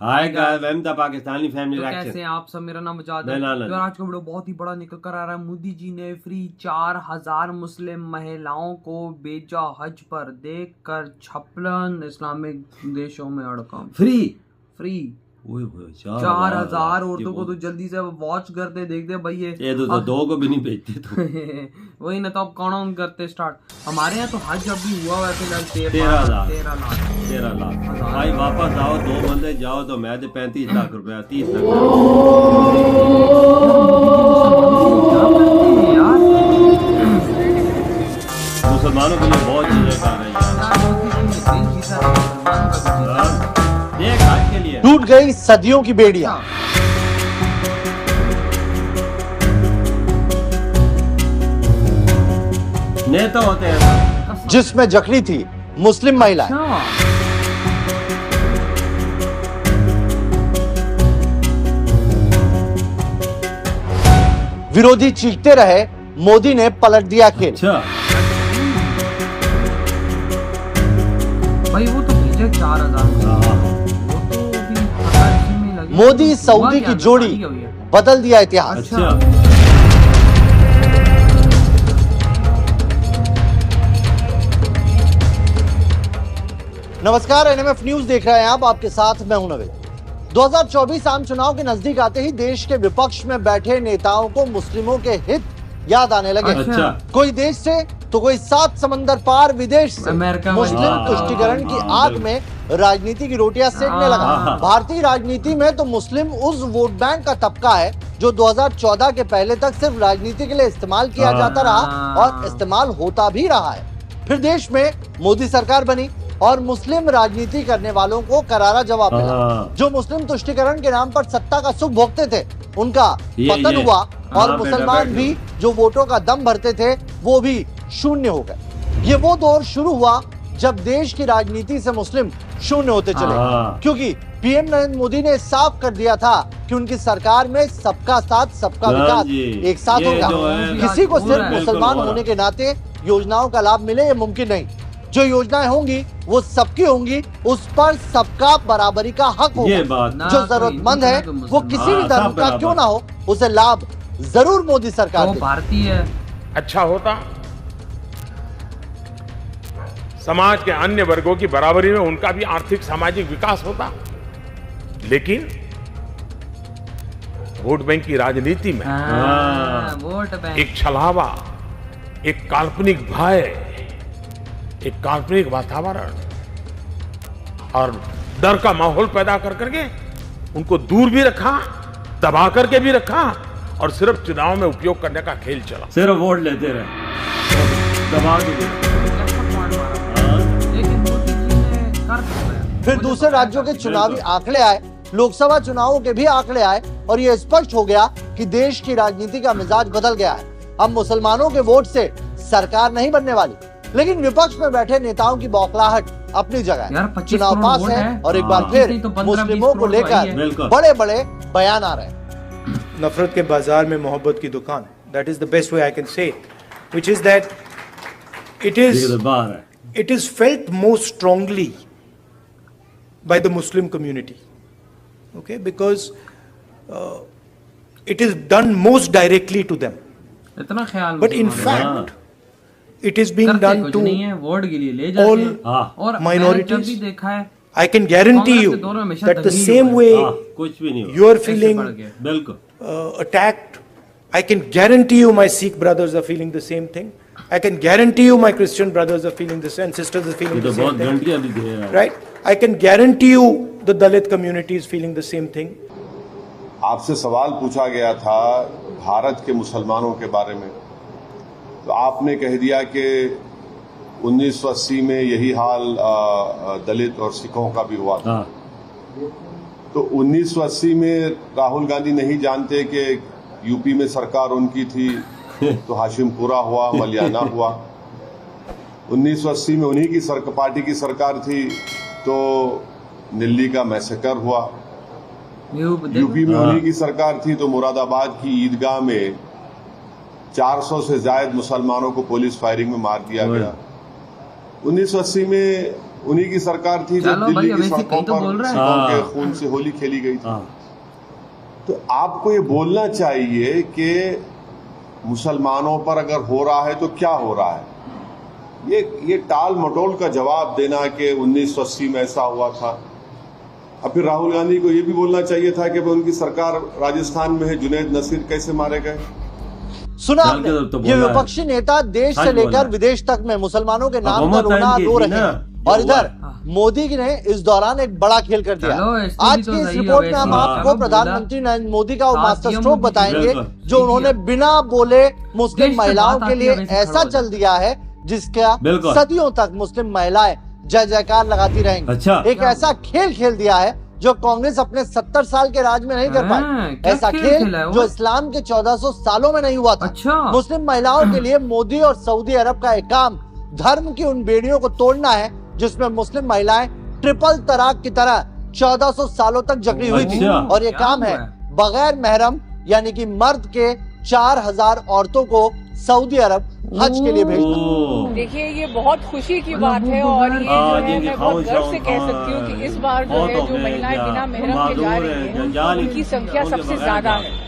Hi guys, welcome to Pakistani family तो reaction. कैसे हैं आप सब? मेरा नाम मुजाद है। मैं तो आज का वीडियो बहुत ही बड़ा निकल कर आ रहा है। मोदी जी ने फ्री 4000 मुस्लिम महिलाओं को भेजा हज पर, देखकर 56 इस्लामिक देशों में हड़कंप। फ्री 4000 औरतों को तो जल्दी से वॉच करते देखते भाई ये तो दो को भी नहीं भेजते तो वही ना, तो अब काउंट करते स्टार्ट। हमारे यहाँ तो हज अभी हुआ हुआ है फिलहाल 13 लाख। भाई वापस आओ, 2 बंदे जाओ तो मैं 35 लाख रुपया 30 लाख। मुसलमानों के लिए बहुत चीजें कर रही है। आज के लिए टूट गई सदियों की बेड़ियां। नेता होते हैं जिसमें जकड़ी थी मुस्लिम महिलाएं। विरोधी चीखते रहे, मोदी ने पलट दिया खेल। अच्छा भाई वो तो भेजे 4000। मोदी सऊदी की जोड़ी बदल दिया इतिहास। अच्छा नमस्कार, एनएमएफ न्यूज देख रहे हैं आप। आपके साथ मैं हूं नवीन। 2024 आम चुनाव के नजदीक आते ही देश के विपक्ष में बैठे नेताओं को मुस्लिमों के हित याद आने लगे। अच्छा। कोई देश से तो कोई 7 समंदर पार विदेश से मुस्लिम तुष्टीकरण की आग में राजनीति की रोटियां सेकने लगा। भारतीय राजनीति में तो मुस्लिम उस वोट बैंक का तबका है जो 2014 के पहले तक सिर्फ राजनीति के लिए इस्तेमाल किया जाता रहा और इस्तेमाल होता भी रहा है। फिर देश में मोदी सरकार बनी और मुस्लिम राजनीति करने वालों को करारा जवाब मिला। जो मुस्लिम तुष्टीकरण के नाम पर सत्ता का सुख भोगते थे उनका पतन हुआ और मुसलमान भी जो वोटों का दम भरते थे वो भी शून्य हो गए। ये वो दौर शुरू हुआ जब देश की राजनीति से मुस्लिम शून्य होते चले, क्योंकि पीएम नरेंद्र मोदी ने साफ कर दिया था कि उनकी सरकार में सबका साथ सबका विकास एक साथ होगा। किसी को सिर्फ मुसलमान होने के नाते योजनाओं का लाभ मिले ये मुमकिन नहीं। जो योजनाएं होंगी वो सबकी होंगी, उस पर सबका बराबरी का हक होगा। जो जरूरतमंद है वो किसी भी धर्म का क्यों ना हो उसे लाभ जरूर मोदी सरकार देगी। भारतीय है। अच्छा होता समाज के अन्य वर्गों की बराबरी में उनका भी आर्थिक सामाजिक विकास होता, लेकिन वोट बैंक की राजनीति में वोट बैंक, एक छलावा, एक काल्पनिक भय, एक काल्पनिक वातावरण और डर का माहौल पैदा कर करके उनको दूर भी रखा, दबा करके भी रखा और सिर्फ चुनाव में उपयोग करने का खेल चला। सिर्फ वोट लेते रहे, दबा के। फिर दूसरे राज्यों के चुनावी आंकड़े आए, लोकसभा चुनावों के भी आंकड़े आए और ये स्पष्ट हो गया कि देश की राजनीति का मिजाज बदल गया है। अब मुसलमानों के वोट से सरकार नहीं बनने वाली, लेकिन विपक्ष में बैठे नेताओं की बौखलाहट अपनी जगह है। चुनाव पास है और एक बार फिर मुस्लिमों को लेकर बड़े बड़े बयान आ रहे हैं। नफरत के बाजार में मोहब्बत की दुकान, that is the best way I can say, which is that it is felt most strongly by the Muslim community, okay, because it is done most directly to them, but in fact it is being done to all minorities. I can guarantee you that the same way you are feeling attacked, I can guarantee you my Sikh brothers are feeling the same thing. I can guarantee you my Christian brothers are feeling this and sisters are feeling the same thing. Right? I can guarantee you the Dalit community is feeling the same thing. आपसे सवाल पूछा गया था भारत के मुसलमानों के बारे में, तो आपने कह दिया कि 1980 में यही हाल दलित और सिखों का भी हुआ था। तो 1980 में राहुल गांधी नहीं जानते कि यूपी में सरकार उनकी थी तो हाशिमपुरा हुआ, मलियाना हुआ। 1980 में उन्हीं की पार्टी की सरकार थी तो दिल्ली का मैसेकर हुआ। यूपी में उन्हीं की सरकार थी तो मुरादाबाद की ईदगाह में 400 से ज्यादा मुसलमानों को पुलिस फायरिंग में मार दिया गया। 1980 में उन्हीं की सरकार थी जब दिल्ली की सड़कों पर खून से होली खेली गई थी। तो आपको ये बोलना चाहिए कि मुसलमानों पर अगर हो रहा है तो क्या हो रहा है। ये टाल मटोल का जवाब देना कि 1980 में ऐसा हुआ था। अब फिर राहुल गांधी को ये भी बोलना चाहिए था कि उनकी सरकार राजस्थान में है, जुनैद नसीर कैसे मारे गए। सुना आपने, ये विपक्षी नेता देश से लेकर विदेश तक में मुसलमानों के नाम का रोना रो रहे हैं, और इधर मोदी जी ने इस दौरान एक बड़ा खेल कर दिया। आज की इस रिपोर्ट में हम आपको प्रधानमंत्री नरेंद्र मोदी का वो मास्टर स्ट्रोक बताएंगे जो उन्होंने बिना बोले मुस्लिम महिलाओं के लिए ऐसा चल दिया है जिसका सदियों तक मुस्लिम महिलाएं जय जयकार लगाती रहेंगी। एक ऐसा खेल खेल दिया है जो कांग्रेस अपने 70 साल के राज में नहीं कर पाई। ऐसा खेल जो इस्लाम के 1400 सालों में नहीं हुआ था। मुस्लिम महिलाओं के लिए मोदी और सऊदी अरब का एक काम धर्म की उन बेड़ियों को तोड़ना है जिसमें मुस्लिम महिलाएं ट्रिपल तलाक की तरह 1400 सालों तक जकड़ी हुई थी। और ये काम है बगैर महरम यानी कि मर्द के 4000 औरतों को सऊदी अरब हज के लिए भेजना। देखिए ये बहुत खुशी की बात है और ये जो है मैं बहुत गर्व से कह सकती हूँ कि इस बार जो है जो महिलाएं बिना महरम के जा रही हैं उनकी संख्या सबसे ज्यादा है।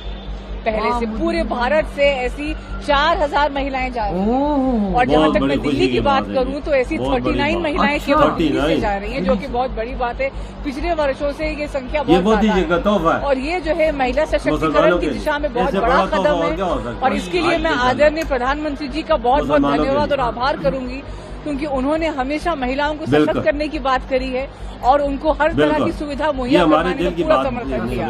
पहले से पूरे भारत से ऐसी 4000 महिलाएं जा रही हैं। और जहाँ तक मैं दिल्ली की बात करूँ तो ऐसी 39 महिलाएं केवल दिल्ली से जा रही हैं, जो कि बहुत बड़ी बात है। पिछले वर्षों से ये संख्या बहुत ज्यादा है और ये जो है महिला सशक्तिकरण की दिशा में बहुत बड़ा कदम है। और इसके लिए मैं आदरणीय प्रधानमंत्री जी का बहुत बहुत धन्यवाद और आभार करूंगी, क्योंकि उन्होंने हमेशा महिलाओं को सशक्त करने की बात करी है और उनको हर तरह की सुविधा मुहैया कराने का पूरा समर्थन किया।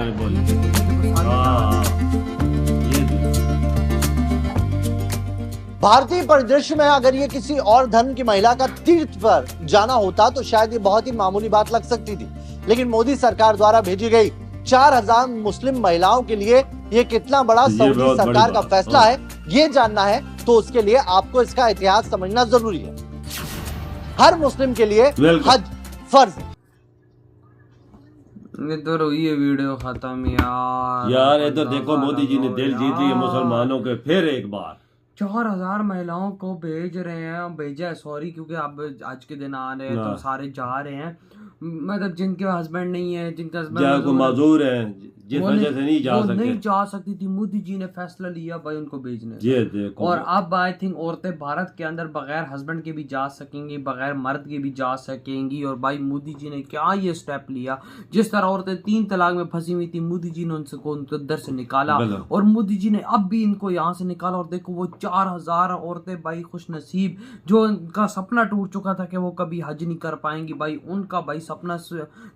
भारतीय परिदृश्य में अगर ये किसी और धर्म की महिला का तीर्थ पर जाना होता तो शायद ये बहुत ही मामूली बात लग सकती थी, लेकिन मोदी सरकार द्वारा भेजी गई 4000 मुस्लिम महिलाओं के लिए ये कितना बड़ा सऊदी सरकार का फैसला है ये जानना है तो उसके लिए आपको इसका इतिहास समझना जरूरी है। हर मुस्लिम के लिए हज फर्ज है। इधर ये वीडियो खत्म यार इधर देखो मोदी जी ने दिल जीत लिया मुसलमानों के फिर एक बार। 4000 महिलाओं को भेज रहे हैं, भेजा है सॉरी, क्योंकि अब आज के दिन आ रहे हैं तो सारे जा रहे हैं। मतलब जिनके हस्बैंड नहीं है, जिनका हस्बैंड मजदूर है, जिस वजह से नहीं जा सकती थी, मोदी जी ने फैसला लिया भाई उनको भेजने। और अब आई थिंक औरतें भारत के अंदर बगैर हस्बैंड के भी जा सकेंगी, बगैर मर्द के भी जा सकेंगी। और भाई मोदी जी ने क्या ये स्टेप लिया, जिस तरह औरतें 3 तलाक में फंसी हुई थी, मोदी जी ने उनको उधर से निकाला और मोदी जी ने अब भी इनको यहाँ से निकाला। और देखो वो 4000 औरतें भाई खुश नसीब जो उनका सपना टूट चुका था कि वो कभी हज नहीं कर पाएंगी, भाई उनका भाई सपना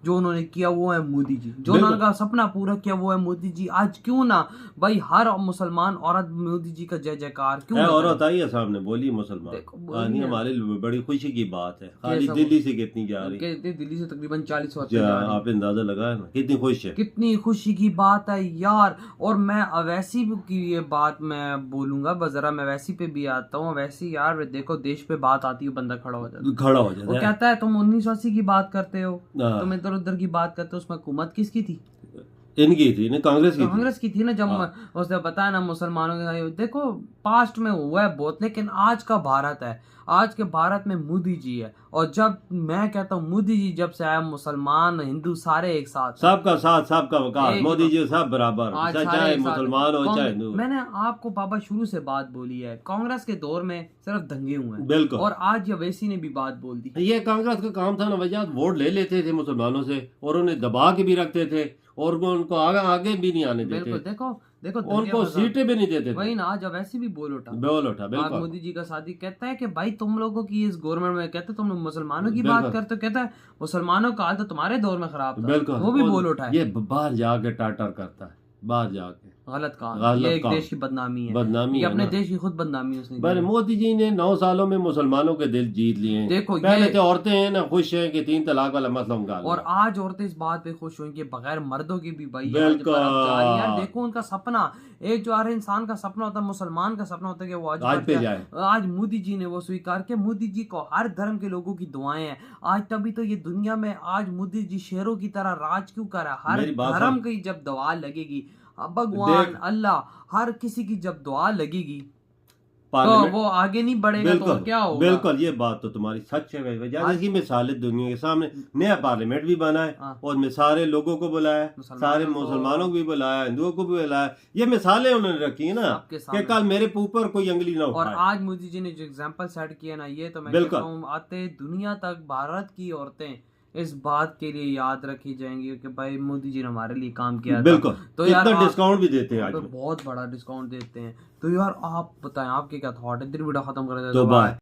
जो उन्होंने किया वो है मोदी जी, जो उनका सपना पूरा किया वो है मोदी जी। आज क्यों ना भाई हर मुसलमान औरत मोदी जी का जय जयकार क्यों। औरत आई है सामने बोली मुसलमान, हमारे बड़ी खुशी की बात है। खाली दिल्ली से कितनी जा रही है, दिल्ली से तकरीबन 40 आप अंदाजा लगाए ना कितनी खुश है, कितनी खुशी की बात है यार। और मैं अवैसी की ये बात मैं बोलूंगा, जरा मैं वैसी पे भी आता हूँ। वैसी यार देखो देश पे बात आती है बंदा खड़ा हो जाता है, वो कहता है तुम 1980 की बात करते हो, तुम इधर उधर की बात करते हो, उसमें हुकूमत किसकी थी? इनकी थी ना, कांग्रेस की थी ना। जब उसने बताया ना मुसलमानों के, देखो पास्ट में हुआ है बहुत, लेकिन आज का भारत है, आज के भारत में मोदी जी है। और जब मैं कहता हूँ मोदी जी जब से आया, मुसलमान हिंदू सारे एक साथ, सबका साथ सबका विकास, मोदी जी सब बराबर, चाहे मुसलमान हो चाहे हिंदू। मैंने आपको बाबा शुरू से बात बोली है, कांग्रेस के दौर में सिर्फ दंगे हुए हैं, बिल्कुल। और आज अवैसी ने भी बात बोल दी। ये कांग्रेस का काम था ना भैया, वोट ले लेते थे मुसलमानों से और उन्हें दबा के भी रखते थे और उनको आगे भी नहीं आने देते। देखो उनको सीटें भी नहीं देते थे। वही ना, आज वैसे भी बोल उठा बिल्कुल। मोदी जी का साथी कहता है कि भाई तुम लोगों की इस गवर्नमेंट में, कहते तुम लोग मुसलमानों की बात करते हो, कहता है मुसलमानों का हाल तो तुम्हारे दौर में खराब था, वो भी बोल उठा है। ये बाहर जाके टाटर करता है, बाहर जाके गलत काम, ये एक देश की बदनामी है, ये अपने देश की खुद बदनामी उसने। मोदी जी ने 9 सालों में मुसलमानों के दिल जीत लिए। देखो पहले तो औरतें हैं ना खुश हैं कि 3 तलाक वाला मसला उनका, और आज औरतें इस बात पे खुश हुई कि बगैर मर्दों की भी भाई यार देखो उनका सपना, एक जो हर इंसान का सपना होता है, मुसलमान का सपना होता है कि वो आज पे जाए। आज मोदी जी ने वो स्वीकार किया। मोदी जी को हर धर्म के लोगों की दुआएं हैं आज, तभी तो ये दुनिया में आज मोदी जी शेरों की तरह राज क्यों कर रहा है। हर धर्म की जब दुआ लगेगी, भगवान अल्लाह हर किसी की जब दुआ लगेगी पार्लियामेंट वो आगे नहीं बढ़ेगा तो क्या होगा? बिल्कुल, ये बात तो तुम्हारी सच है। जैसी मिसालें दुनिया के सामने, नया पार्लियामेंट भी बना है और में सारे लोगों को बुलाया, सारे मुसलमानों को भी बुलाया, हिंदुओं को भी बुलाया। ये मिसालें उन्होंने रखी है ना कि कल मेरे ऊपर कोई अंगली ना उठाए। और आज मोदी जी ने जो एग्जाम्पल सेट किया ना, ये तो मैं कहता हूँ आते दुनिया तक भारत की औरतें इस बात के लिए याद रखी जाएंगी कि भाई मोदी जी ने हमारे लिए काम किया। बिल्कुल, तो यार डिस्काउंट भी देते हैं आज, तो बहुत बड़ा डिस्काउंट देते हैं। तो यार आप बताएं आपके क्या थॉट है? वीडियो खत्म कर देते तो बाय।